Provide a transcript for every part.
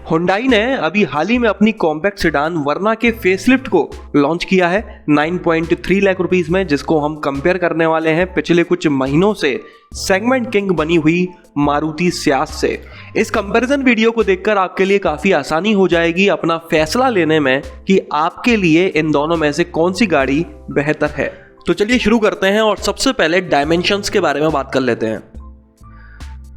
Hyundai ने अभी हाल ही में अपनी कॉम्पैक्ट सेडान वरना के फेसलिफ्ट को लॉन्च किया है 9.3 लाख रुपीस में, जिसको हम कंपेयर करने वाले हैं पिछले कुछ महीनों से सेगमेंट किंग बनी हुई मारुति सियाज से। इस कंपैरिजन वीडियो को देखकर आपके लिए काफी आसानी हो जाएगी अपना फैसला लेने में कि आपके लिए इन दोनों में से कौन सी गाड़ी बेहतर है। तो चलिए शुरू करते हैं और सबसे पहले डायमेंशंस के बारे में बात कर लेते हैं।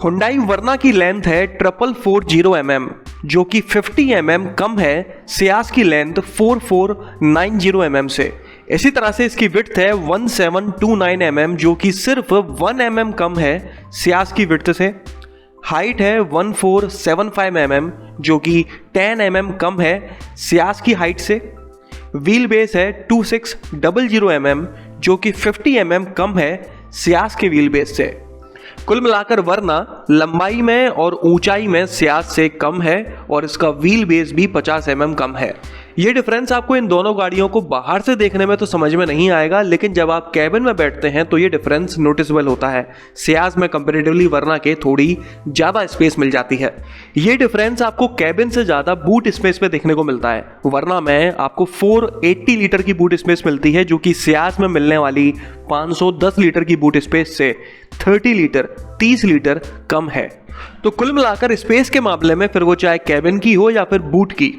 हुंडई वरना की लेंथ है 4440 mm, जो कि 50 mm कम है सियाज की लेंथ 4490 mm से। इसी तरह से इसकी विड्थ है 1729 mm, जो कि सिर्फ 1 mm कम है सियाज की विड्थ से। हाइट है 1475 mm, जो कि 10 mm कम है सियाज की हाइट से। व्हील बेस है 2600 mm, जो कि 50 mm कम है सियाज के व्हील बेस से। कुल मिलाकर वरना लंबाई में और ऊंचाई में सियाज से कम है और इसका व्हील बेस भी 50 mm कम है। ये डिफरेंस आपको इन दोनों गाड़ियों को बाहर से देखने में तो समझ में नहीं आएगा, लेकिन जब आप कैबिन में बैठते हैं तो ये डिफरेंस नोटिसेबल होता है। सियाज में कंपैरेटिवली वरना के थोड़ी ज़्यादा स्पेस मिल जाती है। ये डिफरेंस आपको कैबिन से ज़्यादा बूट स्पेस पे देखने को मिलता है। वरना में आपको 480 लीटर की बूट स्पेस मिलती है, जो कि सियाज में मिलने वाली 510 लीटर की बूट स्पेस से 30 लीटर कम है। तो कुल मिलाकर स्पेस के मामले में फिर वो चाहे कैबिन की हो या फिर बूट की,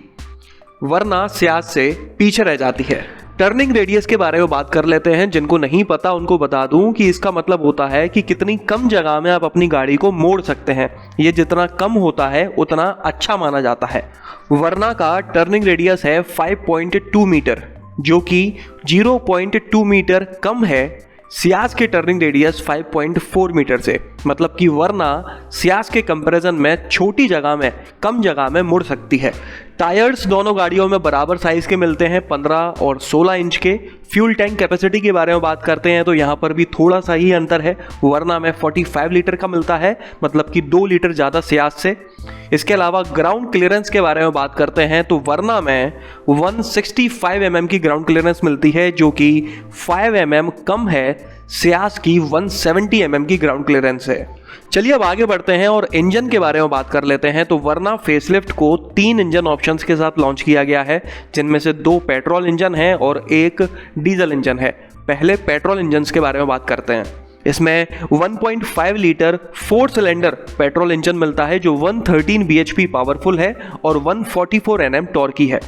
वरना सियाज से पीछे रह जाती है। टर्निंग रेडियस के बारे में बात कर लेते हैं। जिनको नहीं पता उनको बता दूं कि इसका मतलब होता है कि कितनी कम जगह में आप अपनी गाड़ी को मोड़ सकते हैं। ये जितना कम होता है उतना अच्छा माना जाता है। वरना का टर्निंग रेडियस है 5.2 मीटर, जो कि 0.2 मीटर कम है सियाज के टर्निंग रेडियस 5.4 मीटर से। मतलब कि वरना सियाज के कंपैरिजन में छोटी जगह में कम जगह में मुड़ सकती है। टायर्स दोनों गाड़ियों में बराबर साइज के मिलते हैं, 15 और 16 इंच के। फ्यूल टैंक कैपेसिटी के बारे में बात करते हैं तो यहाँ पर भी थोड़ा सा ही अंतर है। वरना में 45 लीटर का मिलता है, मतलब कि 2 लीटर ज़्यादा सियाज से। इसके अलावा ग्राउंड क्लियरेंस के बारे में बात करते हैं तो वरना में 165 mm की ग्राउंड क्लियरेंस मिलती है, जो कि 5 mm कम है सियाज की 170 mm की ग्राउंड क्लियरेंस है। चलिए अब आगे बढ़ते हैं और इंजन के बारे में बात कर लेते हैं। तो वरना फेसलिफ्ट को 3 इंजन ऑप्शंस के साथ लॉन्च किया गया है, जिनमें से 2 पेट्रोल इंजन है और 1 डीजल इंजन है। पहले पेट्रोल इंजन के बारे में बात करते हैं। इसमें 1.5 लीटर 4 सिलेंडर पेट्रोल इंजन मिलता है, जो 113 bhp पावरफुल है और 144 Nm टॉर्की है।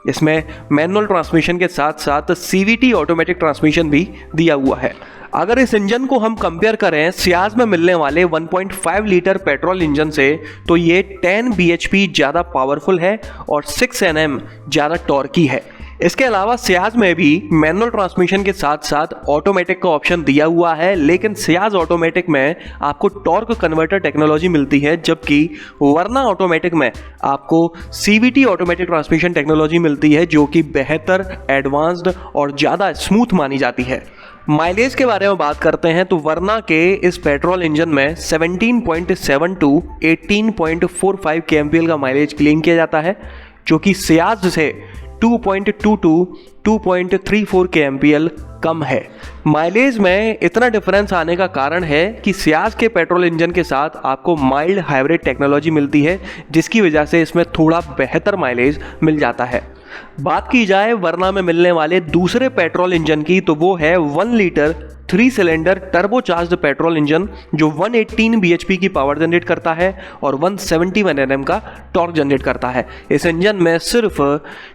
इसमें मैनुअल ट्रांसमिशन के साथ साथ CVT ऑटोमेटिक ट्रांसमिशन भी दिया हुआ है। अगर इस इंजन को हम कंपेयर करें सियाज में मिलने वाले 1.5 लीटर पेट्रोल इंजन से, तो ये 10 bhp ज़्यादा पावरफुल है और 6 Nm ज़्यादा टॉर्की है। इसके अलावा सियाज में भी मैनुअल ट्रांसमिशन के साथ साथ ऑटोमेटिक का ऑप्शन दिया हुआ है, लेकिन सियाज ऑटोमेटिक में आपको टॉर्क कन्वर्टर टेक्नोलॉजी मिलती है, जबकि वरना ऑटोमेटिक में आपको CVT ऑटोमेटिक ट्रांसमिशन टेक्नोलॉजी मिलती है, जो कि बेहतर, एडवांस्ड और ज़्यादा स्मूथ मानी जाती है। माइलेज के बारे में बात करते हैं तो वरना के इस पेट्रोल इंजन में 17.7 टू 18.45 kmpl का माइलेज क्लेम किया जाता है, जो कि सियाज से 2.2 टू 2.34 kmpl कम है। माइलेज में इतना डिफरेंस आने का कारण है कि सियाज के पेट्रोल इंजन के साथ आपको माइल्ड हाइब्रिड टेक्नोलॉजी मिलती है, जिसकी वजह से इसमें थोड़ा बेहतर माइलेज मिल जाता है। बात की जाए वरना में मिलने वाले दूसरे पेट्रोल इंजन की, तो वो है 1 litre 3 cylinder turbocharged petrol engine, जो 118 bhp की पावर जनरेट करता है और 171 Nm का टॉर्क जनरेट करता है। इस इंजन में सिर्फ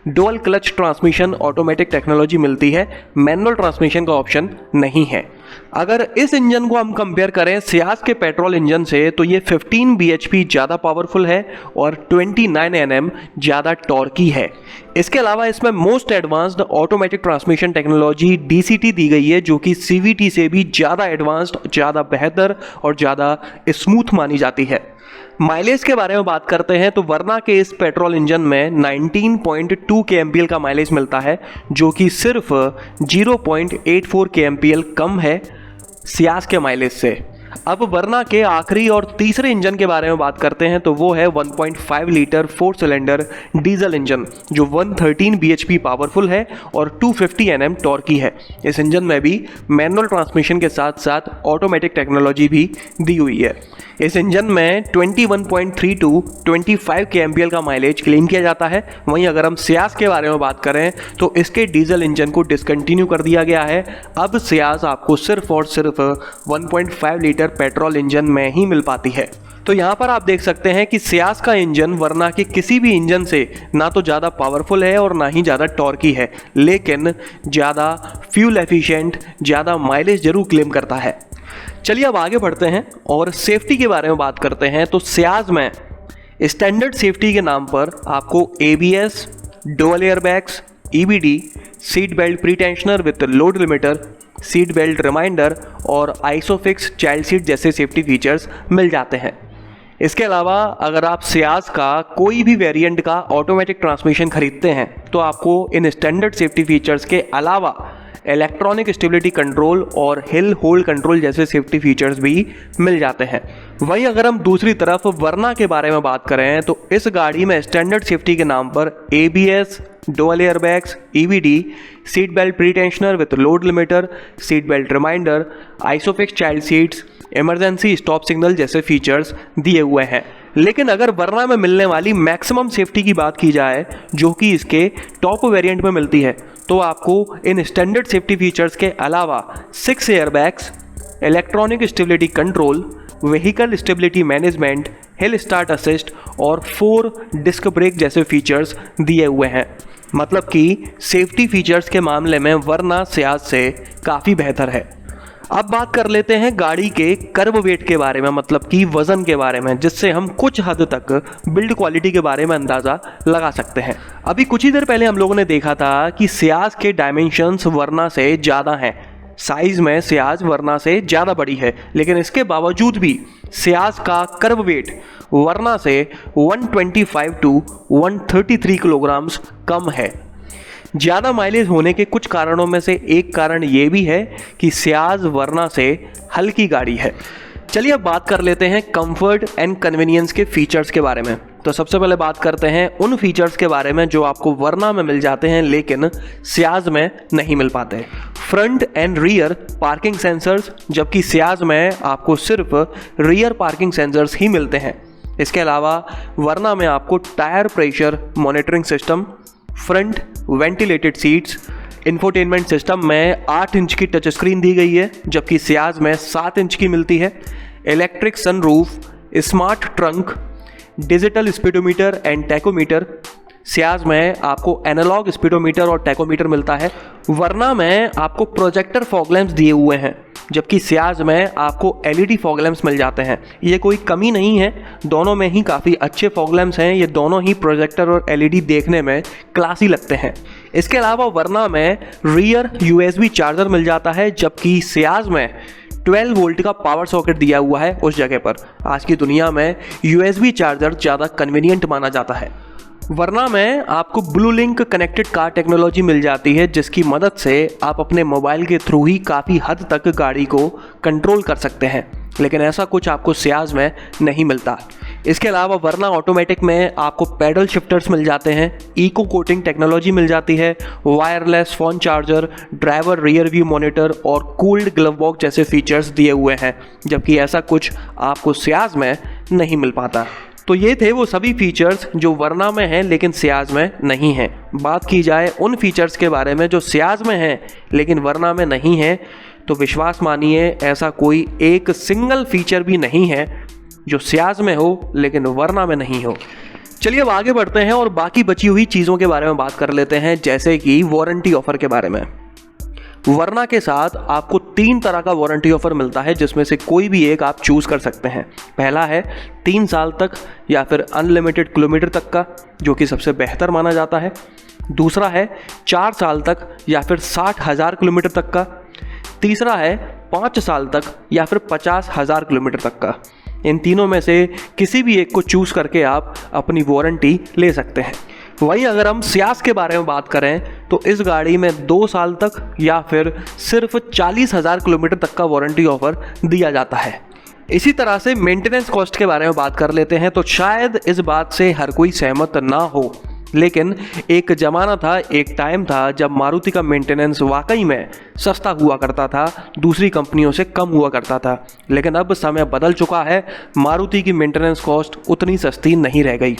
dual clutch transmission automatic technology मिलती है, मैनुअल ट्रांसमिशन का ऑप्शन नहीं है। अगर इस इंजन को हम कंपेयर करें सियाज के पेट्रोल इंजन से, तो ये 15 bhp ज़्यादा पावरफुल है और 29 Nm ज़्यादा टॉर्की है। इसके अलावा इसमें most advanced automatic transmission technology DCT दी गई है, जो कि CVT से भी ज़्यादा एडवांस्ड, ज़्यादा बेहतर और ज़्यादा स्मूथ मानी जाती है। माइलेज के बारे में बात करते हैं तो वरना के इस पेट्रोल इंजन में 19.2 kmpl का माइलेज मिलता है, जो कि सिर्फ 0.84 kmpl कम है सियाज के माइलेज से। अब वरना के आखिरी और तीसरे इंजन के बारे में बात करते हैं तो वो है 1.5 लीटर 4 सिलेंडर डीजल इंजन, जो 113 bhp पावरफुल है और 250 Nm टॉर्की है। इस इंजन में भी मैनुअल ट्रांसमिशन के साथ साथ ऑटोमेटिक टेक्नोलॉजी भी दी हुई है। इस इंजन में 21.3 टू 25 kmpl का माइलेज क्लेम किया जाता है। वहीं अगर हम सियाज के बारे में बात करें तो इसके डीजल इंजन को डिसकंटिन्यू कर दिया गया है। अब सियाज आपको सिर्फ और सिर्फ 1.5 लीटर पेट्रोल इंजन में ही मिल पाती है। तो यहाँ पर आप देख सकते हैं कि सियाज का इंजन वरना के किसी भी इंजन से ना तो ज़्यादा पावरफुल है और ना ही ज़्यादा टॉर्की है, लेकिन ज़्यादा फ्यूल एफिशिएंट, ज़्यादा माइलेज जरूर क्लेम करता है। चलिए अब आगे बढ़ते हैं और सेफ्टी के बारे में बात करते हैं। तो सियाज में स्टैंडर्ड सेफ्टी के नाम पर आपको ABS, dual airbags, EBD, seat belt pretensioner with load limiter, seat belt reminder और आइसोफिक्स चाइल्ड सीट जैसे सेफ्टी फीचर्स मिल जाते हैं। इसके अलावा अगर आप सियाज का कोई भी वेरिएंट का ऑटोमेटिक ट्रांसमिशन खरीदते हैं तो आपको इन स्टैंडर्ड सेफ्टी फीचर्स के अलावा इलेक्ट्रॉनिक स्टेबिलिटी कंट्रोल और हिल होल्ड कंट्रोल जैसे सेफ्टी फीचर्स भी मिल जाते हैं। वहीं अगर हम दूसरी तरफ वरना के बारे में बात करें तो इस गाड़ी में स्टैंडर्ड सेफ्टी के नाम पर ABS, dual airbags, EBD, seat belt pretensioner with load limiter, seat belt reminder, Isofix child seats, emergency stop signal जैसे फीचर्स दिए हुए हैं। लेकिन अगर वरना में मिलने वाली मैक्सिमम सेफ्टी की बात की जाए जो कि इसके टॉप वेरिएंट में मिलती है तो आपको इन स्टैंडर्ड सेफ्टी फीचर्स के अलावा 6 airbags, electronic stability control, vehicle stability management, hill start assist और 4 डिस्क ब्रेक जैसे फीचर्स दिए हुए हैं। मतलब कि सेफ्टी फीचर्स के मामले में वरना सियाज से काफ़ी बेहतर है। अब बात कर लेते हैं गाड़ी के कर्ब वेट के बारे में, मतलब कि वजन के बारे में, जिससे हम कुछ हद तक बिल्ड क्वालिटी के बारे में अंदाज़ा लगा सकते हैं। अभी कुछ ही देर पहले हम लोगों ने देखा था कि सियाज के डायमेंशंस वरना से ज़्यादा हैं, साइज में सियाज वरना से ज़्यादा बड़ी है, लेकिन इसके बावजूद भी सियाज का कर्ब वेट वरना से 125 टू 133 किलोग्राम्स कम है। ज़्यादा माइलेज होने के कुछ कारणों में से एक कारण ये भी है कि सियाज वरना से हल्की गाड़ी है। चलिए अब बात कर लेते हैं कंफर्ट एंड कन्वीनियंस के फीचर्स के बारे में। तो सबसे पहले बात करते हैं उन फीचर्स के बारे में जो आपको वरना में मिल जाते हैं लेकिन सियाज में नहीं मिल पाते। Front end rear parking sensors, जबकि सियाज में आपको सिर्फ रियर पार्किंग सेंसर्स ही मिलते हैं। इसके अलावा वरना में आपको tyre pressure monitoring system, front ventilated seats, infotainment system में 8 इंच की टच स्क्रीन दी गई है जबकि सियाज में 7 इंच की मिलती है, electric sunroof, smart trunk, digital speedometer and tachometer. Ciaz में आपको एनालॉग स्पीडोमीटर और टैकोमीटर मिलता है। वरना में आपको प्रोजेक्टर फॉग लैंप्स दिए हुए हैं जबकि सियाज में आपको LED फॉग लैंप्स मिल जाते हैं। ये कोई कमी नहीं है, दोनों में ही काफ़ी अच्छे फॉग लैंप्स हैं। ये दोनों ही प्रोजेक्टर और LED देखने में क्लासी लगते हैं। इसके अलावा वरना में रियर USB चार्जर मिल जाता है जबकि सियाज में 12 वोल्ट का पावर सॉकेट दिया हुआ है उस जगह पर। आज की दुनिया में USB चार्जर ज़्यादा कन्वीनियंट माना जाता है। वरना में आपको blue link connected car technology मिल जाती है जिसकी मदद से आप अपने मोबाइल के थ्रू ही काफ़ी हद तक गाड़ी को कंट्रोल कर सकते हैं, लेकिन ऐसा कुछ आपको सियाज में नहीं मिलता। इसके अलावा वरना ऑटोमेटिक में आपको पैडल शिफ्टर्स मिल जाते हैं, इको कोटिंग टेक्नोलॉजी मिल जाती है, wireless phone charger, driver rear view monitor और कूल्ड ग्लव बॉक्स जैसे फीचर्स दिए हुए हैं, जबकि ऐसा कुछ आपको सियाज में नहीं मिल पाता। तो ये थे वो सभी फीचर्स जो वरना में हैं लेकिन सियाज में नहीं हैं। बात की जाए उन फीचर्स के बारे में जो सियाज में हैं लेकिन वरना में नहीं हैं, तो विश्वास मानिए ऐसा कोई एक सिंगल फीचर भी नहीं है जो सियाज में हो लेकिन वरना में नहीं हो। चलिए अब आगे बढ़ते हैं और बाकी बची हुई चीज़ों के बारे में बात कर लेते हैं, जैसे कि वारंटी ऑफर के बारे में। वरना के साथ आपको 3 तरह का वारंटी ऑफर मिलता है जिसमें से कोई भी एक आप चूज़ कर सकते हैं। पहला है 3 साल तक या फिर अनलिमिटेड किलोमीटर तक का, जो कि सबसे बेहतर माना जाता है। दूसरा है 4 साल तक या फिर 60,000 किलोमीटर तक का। तीसरा है 5 साल तक या फिर 50,000 किलोमीटर तक का। इन तीनों में से किसी भी एक को चूज़ करके आप अपनी वारंटी ले सकते हैं। वहीं अगर हम सियाज के बारे में बात करें तो इस गाड़ी में 2 साल तक या फिर सिर्फ 40,000 किलोमीटर तक का वारंटी ऑफर दिया जाता है। इसी तरह से मेंटेनेंस कॉस्ट के बारे में बात कर लेते हैं। तो शायद इस बात से हर कोई सहमत ना हो, लेकिन एक ज़माना था, एक टाइम था जब मारुति का मेंटेनेंस वाकई में सस्ता हुआ करता था, दूसरी कंपनियों से कम हुआ करता था। लेकिन अब समय बदल चुका है, मारुति की मेंटेनेंस कॉस्ट उतनी सस्ती नहीं रह गई।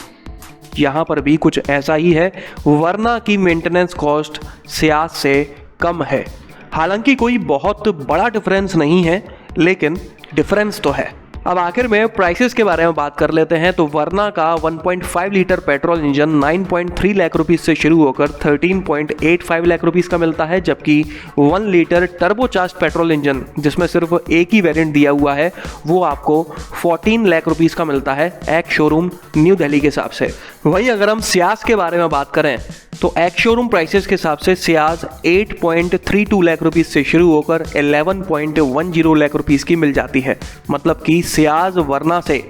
यहाँ पर भी कुछ ऐसा ही है, वरना की मेंटेनेंस कॉस्ट सियाज से कम है। हालांकि कोई बहुत बड़ा डिफरेंस नहीं है, लेकिन डिफरेंस तो है। अब आखिर में प्राइसेस के बारे में बात कर लेते हैं। तो वरना का 1.5 litre petrol engine 9.3 lakh rupees से शुरू होकर 13.85 लाख रुपीस का मिलता है, जबकि 1 लीटर टर्बोचार्ज पेट्रोल इंजन जिसमें सिर्फ एक ही वेरिएंट दिया हुआ है वो आपको 14 लाख रुपीस का मिलता है एक्स शोरूम न्यू दिल्ली के हिसाब से। वहीं अगर हम सियाज के बारे में बात करें तो एक्स शोरूम प्राइसेस के हिसाब से सियाज 8.32 लाख रुपीस से शुरू होकर 11.10 लाख रुपीस की मिल जाती है। मतलब कि सियाज वरना से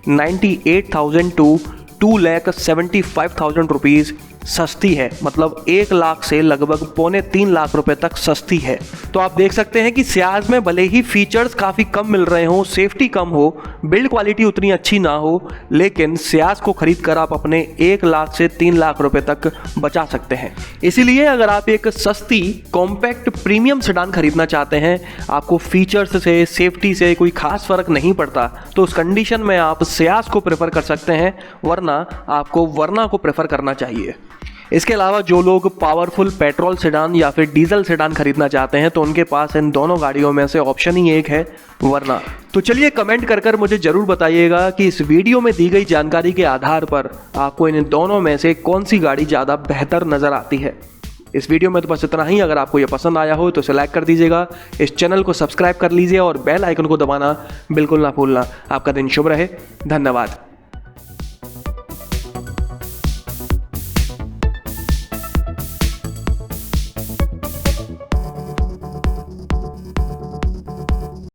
98,000 टू 2,75,000 रुपीज़ सस्ती है। मतलब 1 लाख से लगभग 2.25 लाख रुपए तक सस्ती है। तो आप देख सकते हैं कि सियाज में भले ही फीचर्स काफ़ी कम मिल रहे हों, सेफ्टी कम हो, बिल्ड क्वालिटी उतनी अच्छी ना हो, लेकिन सियाज को खरीद कर आप अपने 1 लाख से 3 लाख रुपए तक बचा सकते हैं। इसीलिए अगर आप एक सस्ती कॉम्पैक्ट प्रीमियम सेडान खरीदना चाहते हैं, आपको फीचर्स से, सेफ्टी से कोई खास फर्क नहीं पड़ता, तो उस कंडीशन में आप सियाज को प्रेफर कर सकते हैं, वरना आपको वरना को प्रेफर करना चाहिए। इसके अलावा जो लोग पावरफुल पेट्रोल सेडान या फिर डीजल सेडान खरीदना चाहते हैं तो उनके पास इन दोनों गाड़ियों में से ऑप्शन ही एक है, वरना। तो चलिए कमेंट कर मुझे ज़रूर बताइएगा कि इस वीडियो में दी गई जानकारी के आधार पर आपको इन दोनों में से कौन सी गाड़ी ज़्यादा बेहतर नज़र आती है। इस वीडियो में तो बस इतना ही। अगर आपको ये पसंद आया हो तो इसे लाइक कर दीजिएगा, इस चैनल को सब्सक्राइब कर लीजिए और बेल आइकन को दबाना बिल्कुल ना भूलना। आपका दिन शुभ रहे। धन्यवाद।